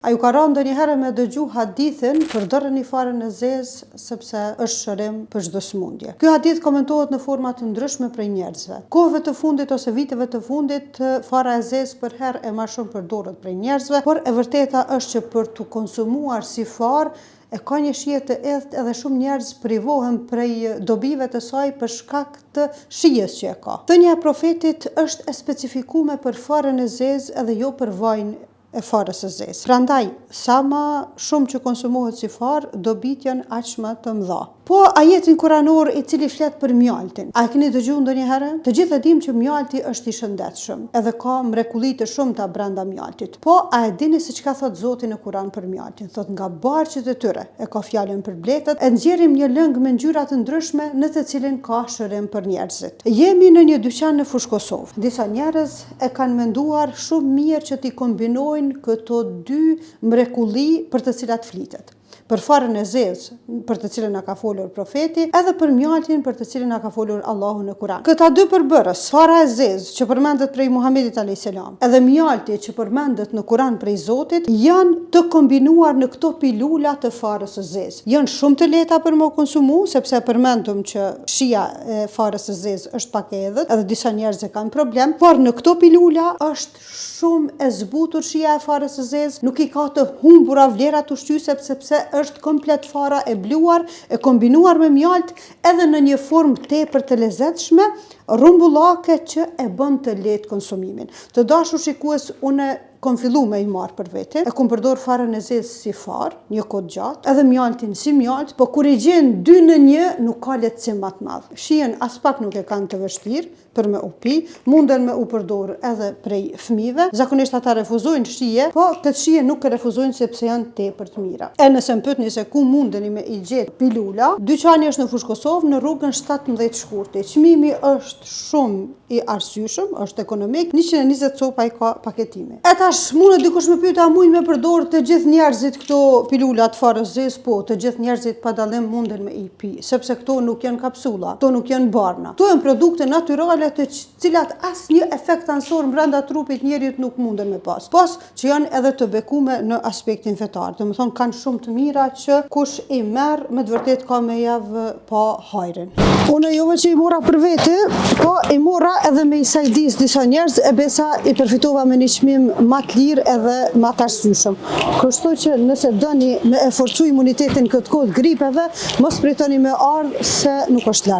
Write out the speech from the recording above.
A ju ka rënë ndonjëherë me dëgju hadithin përdorni farën e zezë sepse është shërim për çdo sëmundje. Ky hadith komentohet në forma të ndryshme prej njerëzve. Kohëve të fundit ose viteve të fundit, fara e zezë për herë e më shumë përdoret prej njerëzve, por e vërteta është që për të konsumuar si farë e ka një shije të edhët edhe shumë njerëz privohen prej dobive të saj për shkak të shijes që e ka. Thënia e profetit është e specifikuar për farën e zezë edhe jo për vajin e farës së zezë. Prandaj, sa më shumë që konsumohet si farë, dobit janë aq më të mëdha. Po ajetin kuranor i cili flet për mjaltin. A keni dëgjuar ndonjëherë? Të gjithë e dimë që mjalti është i shëndetshëm, edhe ka mrekulli të shumta brenda mjaltit. Po a e dini se çka thot Zoti në Kuran për mjaltin? Thot nga barqet e tyre e ka fjalën për bletët, e nxjerrim një lëng me ngjyra të ndryshme në të cilin ka shërim për njerëzit. Jemi në një dyqan në Fushë Kosovë. Disa njerëz e kanë menduar shumë mirë që t'i kombinojnë këto dy mrekulli për të cilat flitet. Për farën e zezë, për të cilën na ka folur profeti, edhe për mjaltin për të cilin na ka folur Allahu në Kur'an. Këta dy përbërës, fara e zezë që përmendet prej Muhamedit a.s. edhe mjalti që përmendet në Kur'an prej Zotit, janë të kombinuar në këto pilula të farës së zezë. Janë shumë të lehta për më konsumu, sepse përmendëm që shija e farës së zezë është pak e edhët, edhe disa njerëz e kanë problem, por në këto pilula është shumë e zbutur shija e farës së zezë, nuk i ka të humbura vlerat ushqyese sepse është komplet fara e bluar, e kombinuar me mjalt, edhe në një formë tepër të lezetshme, rumbullake që e bën të lehtë konsumimin. Të dashur shikues, unë kom fillu me i marë për vete, e kom përdor farën e zezë si farë, një kohë gjatë, edhe mjaltin si mjalt, po kur i gjen dy në një, nuk ka lehtësim më të madh. Shijen as pak nuk e kanë të vështirë për me u pi, munden me u përdor edhe prej fëmijëve. Zakonisht ata refuzojnë shije, po këtë shije nuk e refuzojnë sepse janë tepër të mira. E nëse më pyetni se ku mundeni me i gjetë pilula, dyqani është në Fushë Kosovë, në rrugën 17 Shkurti. Çmimi është shumë i arsyeshëm, është ekonomik, 120 copa i ka paketimi. E tash mund dikush më pyet a mund me përdor të gjithë njerëzit këto pilula të farës zezë? Po, të gjithë njerëzit pa dallim munden me i pi, sepse këto nuk janë kapsula, këto nuk janë barna. Këto janë produkte natyrale të cilat asnjë efekt ansor brenda trupit njerit nuk munden me pas. Pas që janë edhe të bekume në aspektin fetar. Domethënë kanë shumë të mira që kush i merr me të vërtet ka me javë pa hajrin. Unë jo që i mora për vete, po i mora edhe me i sajdis disa njerëz e besa i përfitova me një çmim më të lirë edhe më të arsyeshëm. Kështu që nëse doni me e forcu imunitetin këtë kohë gripeve, mos pritoni me ardhë se nuk është larg.